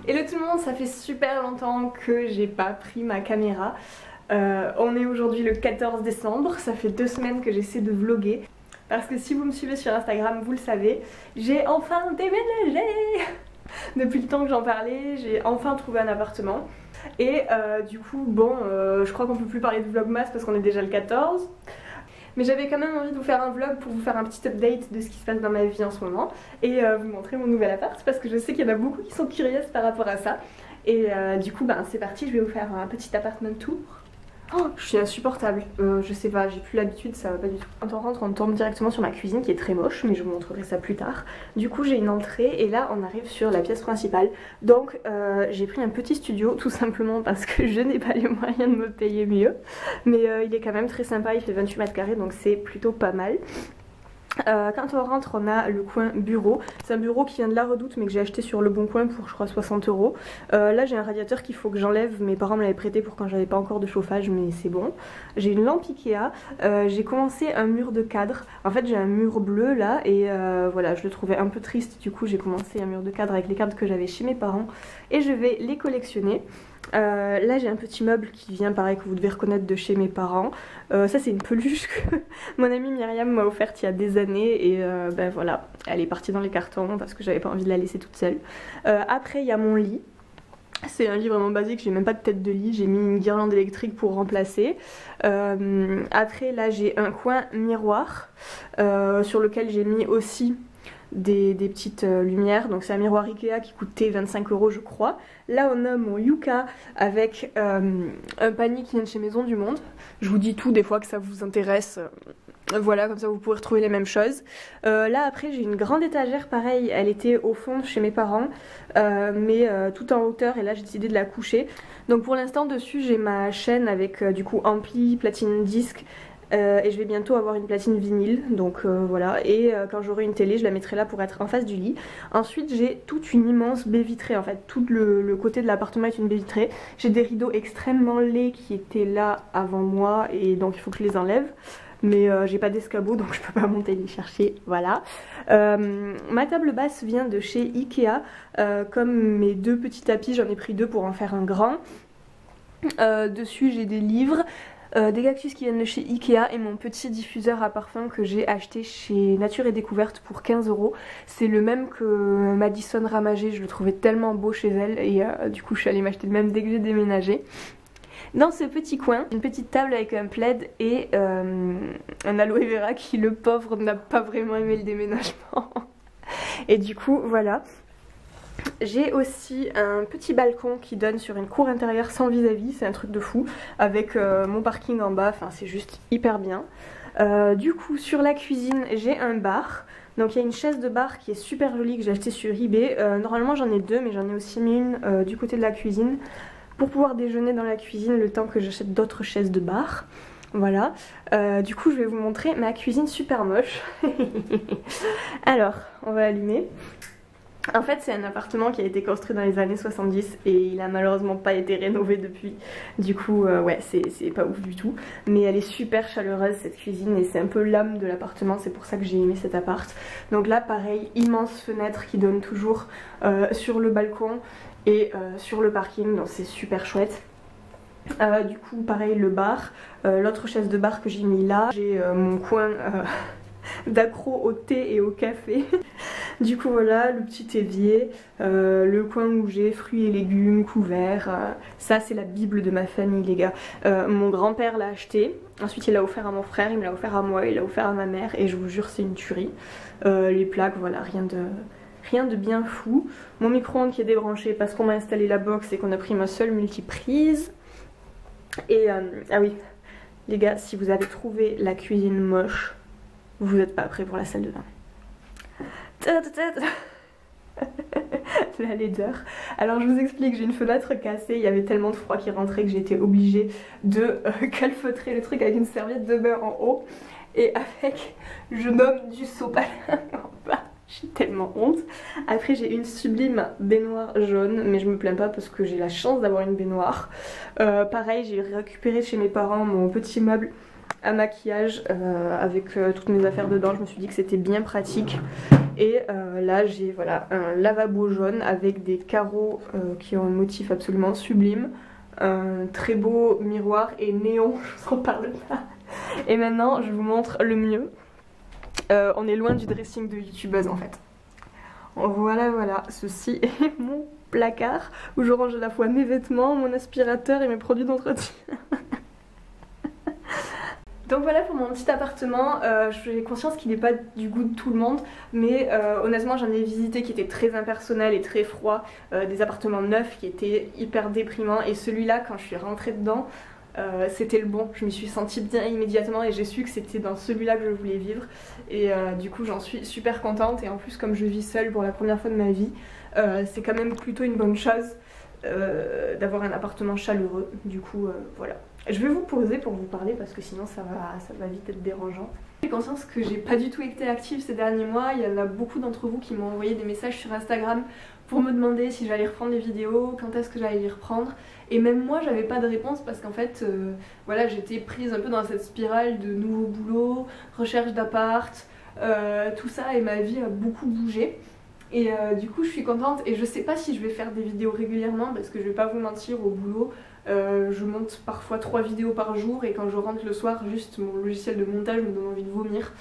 Hello tout le monde, ça fait super longtemps que j'ai pas pris ma caméra. On est aujourd'hui le 14 décembre, ça fait 2 semaines que j'essaie de vlogger. Parce que si vous me suivez sur Instagram, vous le savez, j'ai enfin déménagé. Depuis le temps que j'en parlais, j'ai enfin trouvé un appartement. Et du coup, bon, je crois qu'on peut plus parler de vlogmas parce qu'on est déjà le 14. Mais j'avais quand même envie de vous faire un vlog pour vous faire un petit update de ce qui se passe dans ma vie en ce moment et vous montrer mon nouvel appart parce que je sais qu'il y en a beaucoup qui sont curieuses par rapport à ça. Et du coup c'est parti, je vais vous faire un petit apartment tour. Oh, je suis insupportable, je sais pas, j'ai plus l'habitude, ça va pas du tout. Quand on rentre, on tombe directement sur ma cuisine qui est très moche, mais je vous montrerai ça plus tard. Du coup j'ai une entrée et là on arrive sur la pièce principale. Donc j'ai pris un petit studio tout simplement parce que je n'ai pas les moyens de me payer mieux. Mais il est quand même très sympa, il fait 28 mètres carrés donc c'est plutôt pas mal. Quand on rentre, on a le coin bureau. C'est un bureau qui vient de la Redoute mais que j'ai acheté sur Le Bon Coin pour je crois 60 €. Là j'ai un radiateur qu'il faut que j'enlève, mes parents me l'avaient prêté pour quand j'avais pas encore de chauffage mais c'est bon. J'ai une lampe Ikea, j'ai commencé un mur de cadre. En fait j'ai un mur bleu là et voilà, je le trouvais un peu triste, du coup j'ai commencé un mur de cadre avec les cadres que j'avais chez mes parents et je vais les collectionner. Là j'ai un petit meuble qui vient pareil que vous devez reconnaître de chez mes parents. Ça c'est une peluche que mon amie Myriam m'a offerte il y a des années et ben voilà, elle est partie dans les cartons parce que j'avais pas envie de la laisser toute seule. Après il y a mon lit. C'est un lit vraiment basique, j'ai même pas de tête de lit, j'ai mis une guirlande électrique pour remplacer. Après là j'ai un coin miroir sur lequel j'ai mis aussi des petites lumières. Donc c'est un miroir Ikea qui coûtait 25 € je crois. Là on a mon Yuka avec un panier qui vient de chez Maison du Monde. Je vous dis tout des fois que ça vous intéresse. Voilà, comme ça vous pourrez retrouver les mêmes choses. Là après j'ai une grande étagère, pareil, elle était au fond chez mes parents, mais tout en hauteur et là j'ai décidé de la coucher. Donc pour l'instant dessus j'ai ma chaîne avec du coup ampli, platine disque. Et je vais bientôt avoir une platine vinyle, donc voilà, et quand j'aurai une télé je la mettrai là pour être en face du lit. Ensuite j'ai toute une immense baie vitrée, en fait tout le côté de l'appartement est une baie vitrée. J'ai des rideaux extrêmement laids qui étaient là avant moi et donc il faut que je les enlève. Mais j'ai pas d'escabeau donc je peux pas monter les chercher, voilà. Ma table basse vient de chez Ikea, comme mes 2 petits tapis, j'en ai pris 2 pour en faire un grand. Dessus j'ai des livres. Des cactus qui viennent de chez Ikea et mon petit diffuseur à parfum que j'ai acheté chez Nature et Découverte pour 15 €. C'est le même que Madison Ramagé, je le trouvais tellement beau chez elle et du coup je suis allée m'acheter le même dès que j'ai déménagé. Dans ce petit coin, une petite table avec un plaid et un aloe vera qui, le pauvre, n'a pas vraiment aimé le déménagement. Et du coup voilà. J'ai aussi un petit balcon qui donne sur une cour intérieure sans vis-à-vis, c'est un truc de fou, avec mon parking en bas, enfin c'est juste hyper bien. Du coup sur la cuisine j'ai un bar, donc il y a une chaise de bar qui est super jolie que j'ai achetée sur eBay. Normalement j'en ai 2 mais j'en ai aussi mis une du côté de la cuisine pour pouvoir déjeuner dans la cuisine le temps que j'achète d'autres chaises de bar. Voilà, du coup je vais vous montrer ma cuisine super moche. Alors on va allumer. En fait c'est un appartement qui a été construit dans les années 70 et il a malheureusement pas été rénové depuis. Du coup ouais c'est pas ouf du tout. Mais elle est super chaleureuse cette cuisine et c'est un peu l'âme de l'appartement, c'est pour ça que j'ai aimé cet appart. Donc là pareil, immense fenêtre qui donne toujours sur le balcon et sur le parking, donc c'est super chouette. Du coup pareil le bar, l'autre chaise de bar que j'ai mis là, j'ai mon coin d'accro au thé et au café. Du coup voilà, le petit évier, le coin où j'ai fruits et légumes couverts, ça c'est la bible de ma famille les gars. Mon grand-père l'a acheté, ensuite il l'a offert à mon frère, il me l'a offert à moi, il l'a offert à ma mère et je vous jure c'est une tuerie. Les plaques voilà, rien de bien fou. Mon micro-ondes qui est débranché parce qu'on m'a installé la box et qu'on a pris ma seule multiprise. Et ah oui les gars, si vous avez trouvé la cuisine moche, vous n'êtes pas prêts pour la salle de bain. La laideur. Alors je vous explique, j'ai une fenêtre cassée, il y avait tellement de froid qui rentrait que j'ai été obligée de calfeutrer le truc avec une serviette de bain en haut et avec, je nomme du sopalin en bas. J'ai tellement honte. Après j'ai une sublime baignoire jaune, mais je me plains pas parce que j'ai la chance d'avoir une baignoire. Pareil, j'ai récupéré chez mes parents mon petit meuble à maquillage avec toutes mes affaires dedans. Je me suis dit que c'était bien pratique Et là j'ai voilà, un lavabo jaune avec des carreaux qui ont un motif absolument sublime. Un très beau miroir et néon, je vous en parle pas. Et maintenant je vous montre le mieux. On est loin du dressing de youtubeuse en fait. Voilà, ceci est mon placard où je range à la fois mes vêtements, mon aspirateur et mes produits d'entretien. Donc voilà pour mon petit appartement, j'ai conscience qu'il n'est pas du goût de tout le monde, mais honnêtement j'en ai visité qui étaient très impersonnels et très froids, des appartements neufs qui étaient hyper déprimants, et celui-là quand je suis rentrée dedans, c'était le bon. Je m'y suis sentie bien immédiatement et j'ai su que c'était dans celui-là que je voulais vivre, et du coup j'en suis super contente. Et en plus comme je vis seule pour la première fois de ma vie, c'est quand même plutôt une bonne chose d'avoir un appartement chaleureux. Du coup voilà. Je vais vous poser pour vous parler parce que sinon ça va vite être dérangeant. J'ai conscience que j'ai pas du tout été active ces derniers mois. Il y en a beaucoup d'entre vous qui m'ont envoyé des messages sur Instagram pour me demander si j'allais reprendre les vidéos, quand est-ce que j'allais les reprendre. Et même moi j'avais pas de réponse parce qu'en fait voilà, j'étais prise un peu dans cette spirale de nouveaux boulots, recherche d'appart, tout ça, et ma vie a beaucoup bougé. Et du coup je suis contente, et je sais pas si je vais faire des vidéos régulièrement parce que je vais pas vous mentir, au boulot je monte parfois 3 vidéos par jour, et quand je rentre le soir, juste mon logiciel de montage me donne envie de vomir.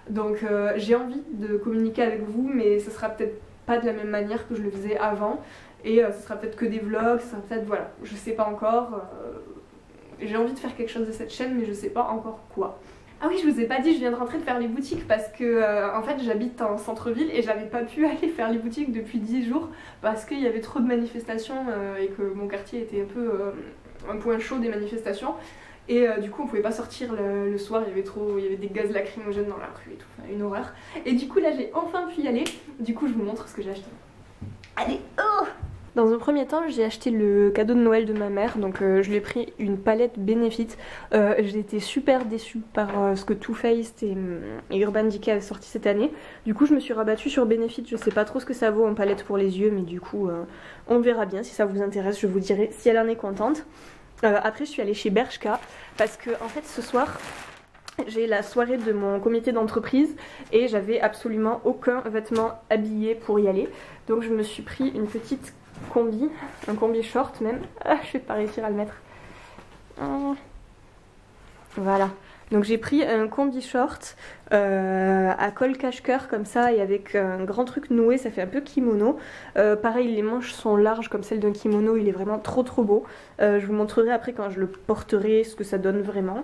Donc j'ai envie de communiquer avec vous, mais ce sera peut-être pas de la même manière que je le faisais avant, et ce sera peut-être que des vlogs, ce sera peut-être, voilà, je sais pas encore. J'ai envie de faire quelque chose de cette chaîne mais je sais pas encore quoi. Ah oui, je vous ai pas dit, je viens de rentrer de faire les boutiques parce que en fait j'habite en centre-ville et j'avais pas pu aller faire les boutiques depuis 10 jours parce qu'il y avait trop de manifestations et que mon quartier était un peu un point chaud des manifestations, et du coup on pouvait pas sortir le soir, il y avait des gaz lacrymogènes dans la rue et tout, enfin, une horreur. Et du coup là j'ai enfin pu y aller, du coup je vous montre ce que j'ai acheté. Allez, oh! Dans un premier temps, j'ai acheté le cadeau de Noël de ma mère, donc je lui ai pris une palette Benefit. J'ai été super déçue par ce que Too Faced et Urban Decay avaient sorti cette année. Du coup je me suis rabattue sur Benefit, je sais pas trop ce que ça vaut en palette pour les yeux, mais du coup on verra bien. Si ça vous intéresse, je vous dirai si elle en est contente. Après je suis allée chez Bershka parce que en fait ce soir j'ai la soirée de mon comité d'entreprise et j'avais absolument aucun vêtement habillé pour y aller. Donc je me suis pris une petite combi, un combi short même. Ah, je vais pas réussir à le mettre. Voilà. Donc j'ai pris un combi short à col cache-cœur comme ça, et avec un grand truc noué, ça fait un peu kimono. Pareil, les manches sont larges comme celles d'un kimono, il est vraiment trop beau. Je vous montrerai après quand je le porterai ce que ça donne vraiment.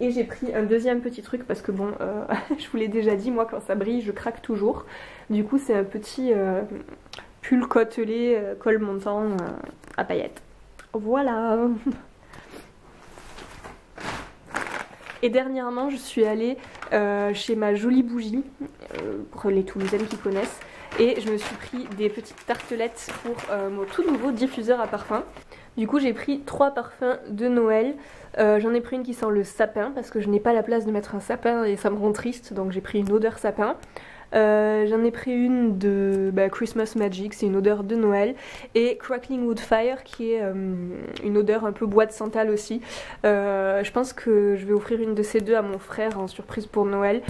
Et j'ai pris un deuxième petit truc parce que bon, je vous l'ai déjà dit, moi quand ça brille je craque toujours. Du coup c'est un petit pull côtelé, col montant à paillettes. Voilà. Et dernièrement je suis allée chez ma jolie bougie, pour les Toulousaines qui connaissent, et je me suis pris des petites tartelettes pour mon tout nouveau diffuseur à parfum. Du coup j'ai pris 3 parfums de Noël. J'en ai pris une qui sent le sapin parce que je n'ai pas la place de mettre un sapin et ça me rend triste, donc j'ai pris une odeur sapin. J'en ai pris une de Christmas Magic, c'est une odeur de Noël, et Crackling Wood Fire qui est une odeur un peu bois de santal aussi. Je pense que je vais offrir une de ces deux à mon frère en surprise pour Noël.